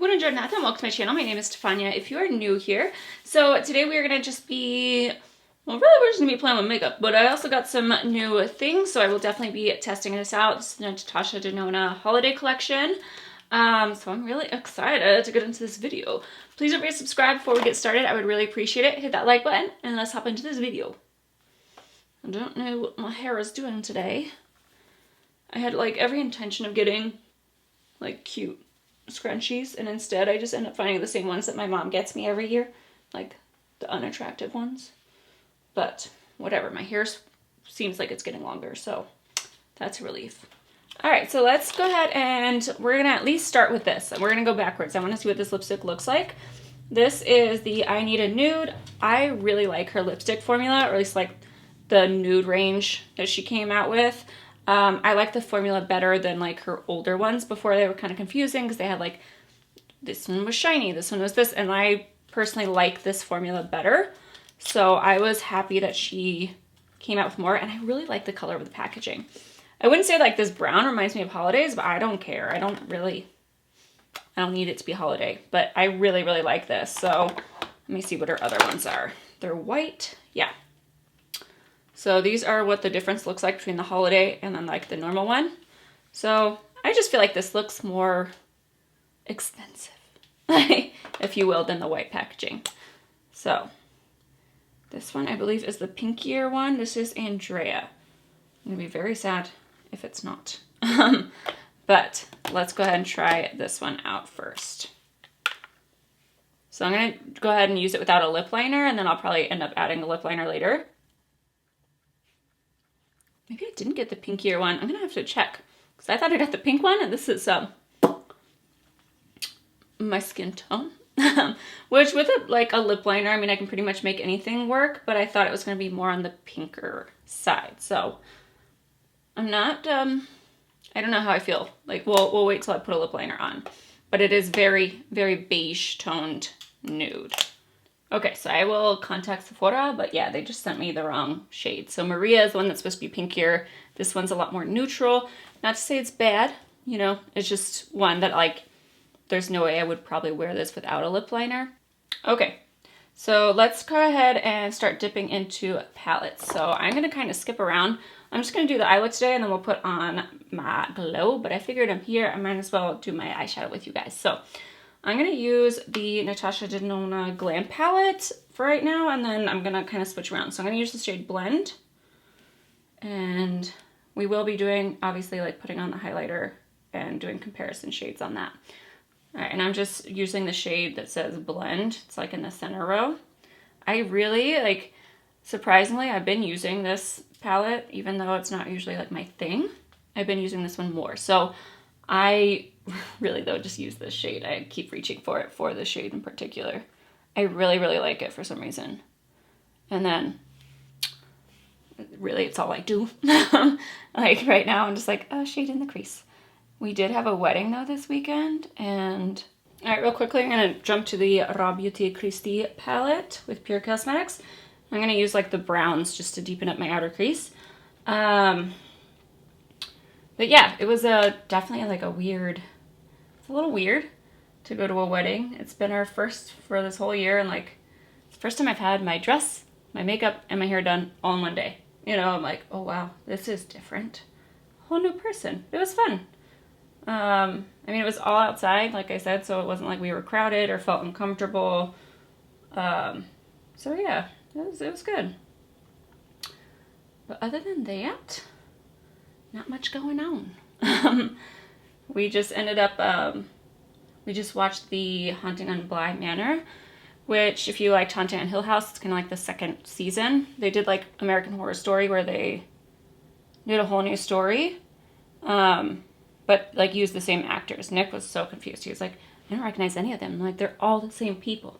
Buongiorno and welcome to my channel. My name is Stefania if you are new here. So today we are going to just be, well really we're just going to be playing with makeup, but I also got some new things, so I will definitely be testing this out. This is the Natasha Denona holiday collection. So I'm really excited to get into this video. Please don't forget to subscribe before we get started. I would really appreciate it. Hit that like button and let's hop into this video. I don't know what my hair is doing today. I had like every intention of getting like cute scrunchies, and instead I just end up finding the same ones that my mom gets me every year, like the unattractive ones. But whatever, my hair seems like it's getting longer, so that's a relief. All right, so let's go ahead and we're gonna at least start with this. We're gonna go backwards. I want to see what this lipstick looks like. This is the I Need a Nude. I really like her lipstick formula, or at least like the nude range that she came out with. I like the formula better than like her older ones. Before they were kind of confusing because they had like, this one was shiny, this one was this, and I personally like this formula better. So I was happy that she came out with more, and I really like the color of the packaging. I wouldn't say like this brown reminds me of holidays, but I don't care. I don't need it to be holiday, but I really, really like this. So let me see what her other ones are. They're white, yeah. So these are what the difference looks like between the holiday and then like the normal one. So I just feel like this looks more expensive, if you will, than the white packaging. So this one I believe is the pinkier one. This is Andrea. I'm gonna be very sad if it's not. But let's go ahead and try this one out first. So I'm gonna go ahead and use it without a lip liner, and then I'll probably end up adding a lip liner later. Maybe I didn't get the pinkier one. I'm gonna have to check because I thought I got the pink one, and this is my skin tone. Which with like a lip liner, I mean, I can pretty much make anything work, but I thought it was gonna be more on the pinker side. So I'm not, I don't know how I feel. Like we'll wait till I put a lip liner on, but it is very, very beige toned nude. Okay, so I will contact Sephora, but yeah, they just sent me the wrong shade. So Maria is the one that's supposed to be pinkier. This one's a lot more neutral. Not to say it's bad, you know, it's just one that like, there's no way I would probably wear this without a lip liner. Okay, so let's go ahead and start dipping into palettes. So I'm gonna kind of skip around. I'm just gonna do the eye look today and then we'll put on my glow, but I figured I'm here, I might as well do my eyeshadow with you guys. So I'm going to use the Natasha Denona Glam palette for right now, and then I'm going to kind of switch around. So I'm going to use the shade Blend, and we will be doing, obviously, like putting on the highlighter and doing comparison shades on that. All right, and I'm just using the shade that says Blend. It's like in the center row. I really, like, surprisingly, I've been using this palette, even though it's not usually like my thing. I've been using this one more. So I really though just use this shade. I keep reaching for it for this shade in particular. I really, really like it for some reason. And then really it's all I do. Like right now I'm just like, oh, shade in the crease. We did have a wedding though this weekend, and all right, real quickly I'm gonna jump to the Raw Beauty Christie palette with Pure Cosmetics. I'm gonna use like the browns just to deepen up my outer crease. But yeah, it was definitely like a little weird to go to a wedding. It's been our first for this whole year, and like it's the first time I've had my dress, my makeup, and my hair done all in one day. You know, I'm like, oh wow, this is different. Whole new person. It was fun. I mean, it was all outside, like I said, so it wasn't like we were crowded or felt uncomfortable. So yeah, it was good. But other than that, not much going on. We just ended up, we just watched the Haunting on Bly Manor, which if you liked Haunting on Hill House, it's kind of like the second season. They did like American Horror Story where they did a whole new story, but like used the same actors. Nick was so confused. He was like, I don't recognize any of them. I'm like, they're all the same people.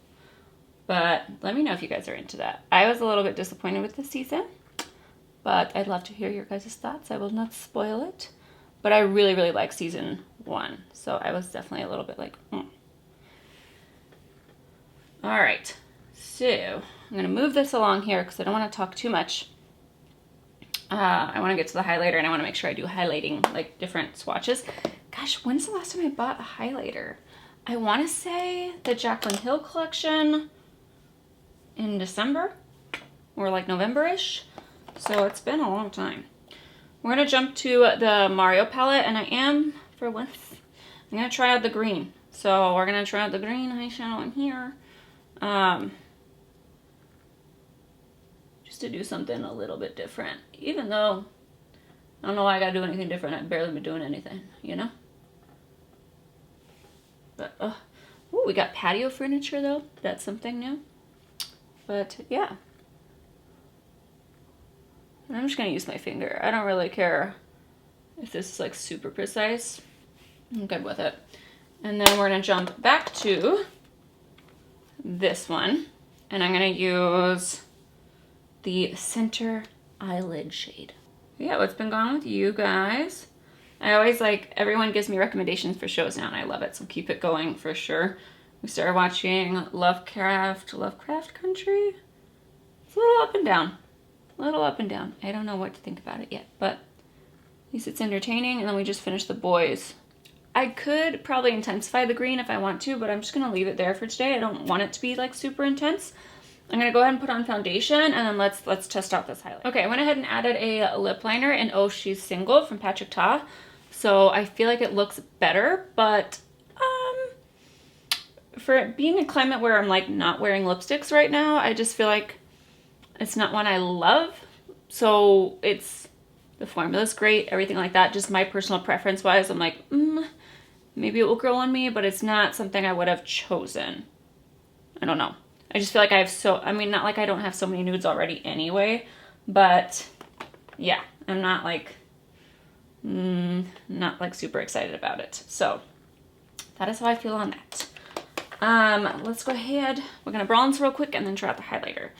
But let me know if you guys are into that. I was a little bit disappointed with this season, but I'd love to hear your guys' thoughts. I will not spoil it. But I really, really like season 1. So I was definitely a little bit like, All right. So I'm going to move this along here because I don't want to talk too much. I want to get to the highlighter, and I want to make sure I do highlighting, like different swatches. Gosh, when's the last time I bought a highlighter? I want to say the Jaclyn Hill collection in December or like November-ish. So it's been a long time. We're going to jump to the Mario palette, and I am, for once, I'm going to try out the green. So we're going to try out the green eyeshadow in here. Just to do something a little bit different. Even though, I don't know why I got to do anything different. I've barely been doing anything, you know? But, ooh, we got patio furniture though. That's something new. But yeah. I'm just gonna use my finger. I don't really care if this is like super precise. I'm good with it. And then we're gonna jump back to this one. And I'm gonna use the center eyelid shade. Yeah, what's been going on with you guys? I always like, everyone gives me recommendations for shows now and I love it, so keep it going for sure. We started watching Lovecraft Country. It's a little up and down. A little up and down. I don't know what to think about it yet, but at least it's entertaining. And then we just finished The Boys. I could probably intensify the green if I want to, but I'm just gonna leave it there for today. I don't want it to be like super intense. I'm gonna go ahead and put on foundation, and then let's test out this highlight. Okay, I went ahead and added a lip liner in Oh She's Single from Patrick Ta. So I feel like it looks better, but for it being a climate where I'm like not wearing lipsticks right now, I just feel like it's not one I love. So the formula's great, everything like that. Just my personal preference wise, I'm like, maybe it will grow on me, but it's not something I would have chosen. I don't know. I just feel like I have not like I don't have so many nudes already anyway, but yeah, I'm not like super excited about it. So that is how I feel on that. Let's go ahead. We're gonna bronze real quick and then try out the highlighter.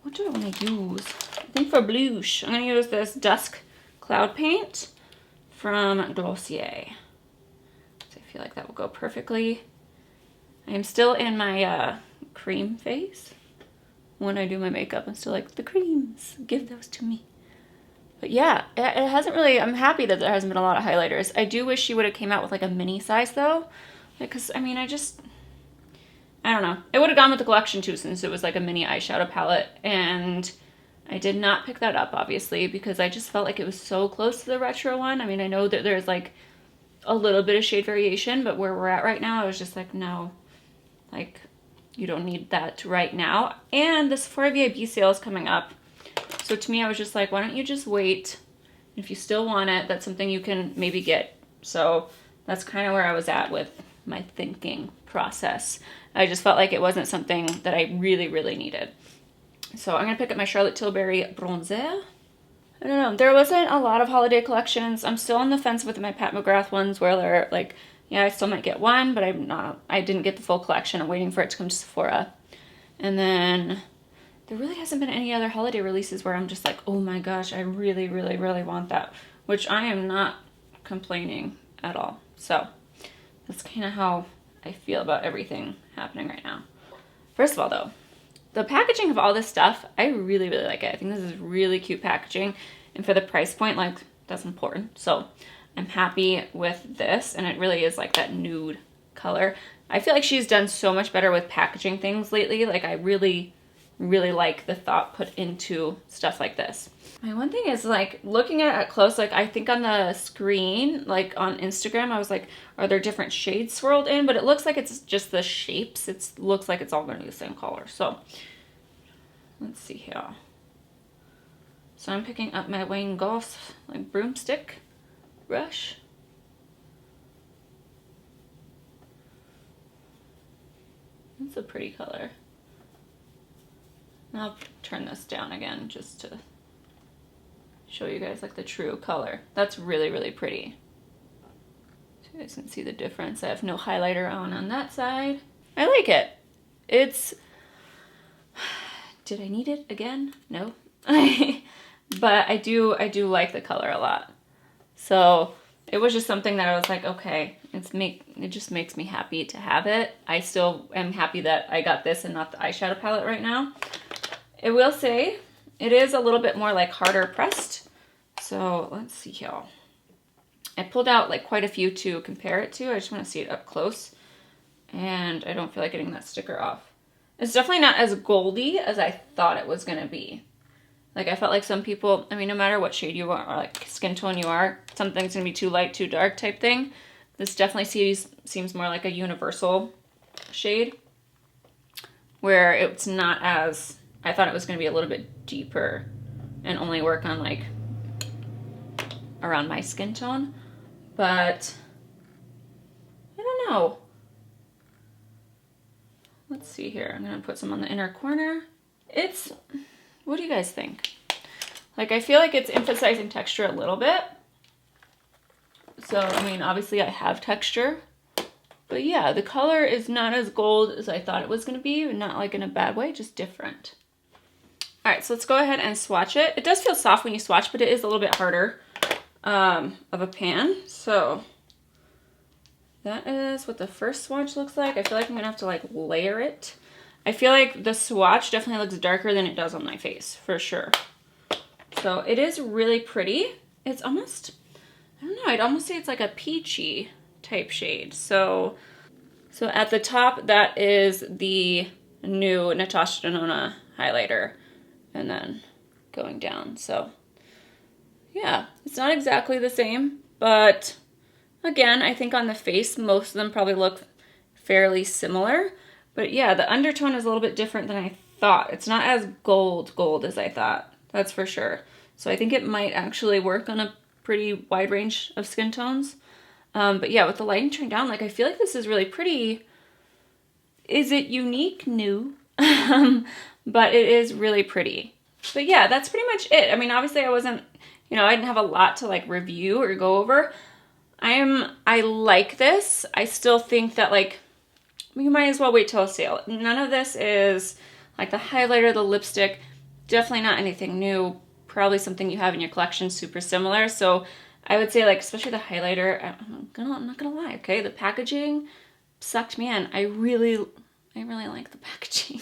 What do I want to use? I think for blush, I'm gonna use this Dusk Cloud Paint from Glossier. So I feel like that will go perfectly. I am still in my cream phase. When I do my makeup, I'm still like, the creams, give those to me. But yeah, it hasn't really, I'm happy that there hasn't been a lot of highlighters. I do wish she would have came out with like a mini size though. Because, I mean, I don't know. It would have gone with the collection too, since it was like a mini eyeshadow palette. And I did not pick that up, obviously, because I just felt like it was so close to the retro one. I mean, I know that there's like a little bit of shade variation, but where we're at right now, I was just like, no, like, you don't need that right now. And the Sephora VIB sale is coming up. So to me, I was just like, why don't you just wait? If you still want it, that's something you can maybe get. So that's kind of where I was at with my thinking process. I just felt like it wasn't something that I really, really needed. So I'm going to pick up my Charlotte Tilbury bronzer. I don't know. There wasn't a lot of holiday collections. I'm still on the fence with my Pat McGrath ones where they're like, yeah, I still might get one, but I didn't get the full collection. I'm waiting for it to come to Sephora. And then there really hasn't been any other holiday releases where I'm just like, oh my gosh, I really, really, really want that. Which I am not complaining at all. So that's kind of how I feel about everything happening right now. First of all though, the packaging of all this stuff, I really, really like it. I think this is really cute packaging. And for the price point, like, that's important. So I'm happy with this. And it really is like that nude color. I feel like she's done so much better with packaging things lately. Like, I really, really like the thought put into stuff like this. My one thing is like looking at it close, like I think on the screen, like on Instagram, I was like, are there different shades swirled in? But it looks like it's just the shapes. It looks like it's all going to be the same color. So let's see here. So I'm picking up my Wayne Goss like broomstick brush. That's a pretty color. I'll turn this down again just to show you guys like the true color. That's really, really pretty. So you guys can see the difference. I have no highlighter on that side. I like it. It's, did I need it again? No. But I do like the color a lot. So it was just something that I was like, okay, it just makes me happy to have it. I still am happy that I got this and not the eyeshadow palette right now. I will say it is a little bit more like harder pressed. So let's see here. I pulled out like quite a few to compare it to. I just want to see it up close. and I don't feel like getting that sticker off. It's definitely not as goldy as I thought it was gonna be. Like, I felt like some people, I mean, no matter what shade you are, or like skin tone you are, something's gonna be too light, too dark type thing. This definitely seems more like a universal shade, where it's not as, I thought it was gonna be a little bit deeper and only work on like around my skin tone, but I don't know. Let's see here. I'm gonna put some on the inner corner. What do you guys think? Like, I feel like it's emphasizing texture a little bit. So, I mean, obviously I have texture, but yeah, the color is not as gold as I thought it was gonna be, not like in a bad way, just different. All right, so let's go ahead and swatch it. It does feel soft when you swatch, but it is a little bit harder of a pan. So that is what the first swatch looks like. I feel like I'm gonna have to like layer it. I feel like the swatch definitely looks darker than it does on my face, for sure. So it is really pretty. It's almost, I don't know, I'd almost say it's like a peachy type shade. So at the top, that is the new Natasha Denona highlighter, and then going down. So yeah, it's not exactly the same, but again, I think on the face, most of them probably look fairly similar. But yeah, the undertone is a little bit different than I thought. It's not as gold as I thought, that's for sure. So I think it might actually work on a pretty wide range of skin tones. But yeah, with the lighting turned down, like, I feel like this is really pretty. Is it unique? No. But it is really pretty. But yeah, that's pretty much it. I mean, obviously I wasn't, you know, I didn't have a lot to like review or go over. I like this. I still think that, like, you might as well wait till a sale. None of this is like the highlighter, the lipstick, definitely not anything new. Probably something you have in your collection, super similar. So I would say, like, especially the highlighter, I'm not gonna lie, okay? The packaging sucked me in. I really like the packaging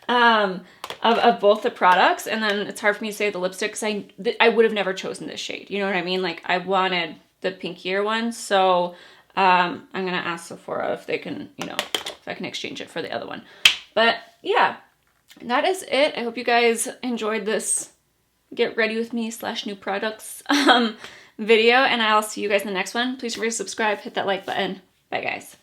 of both the products. And then it's hard for me to say the lipstick, because I would have never chosen this shade. You know what I mean? Like, I wanted the pinkier one. So I'm gonna ask Sephora if they can, you know, if I can exchange it for the other one. But yeah, that is it. I hope you guys enjoyed this get ready with me / new products video, and I'll see you guys in the next one. Please remember to subscribe, hit that like button. Bye guys.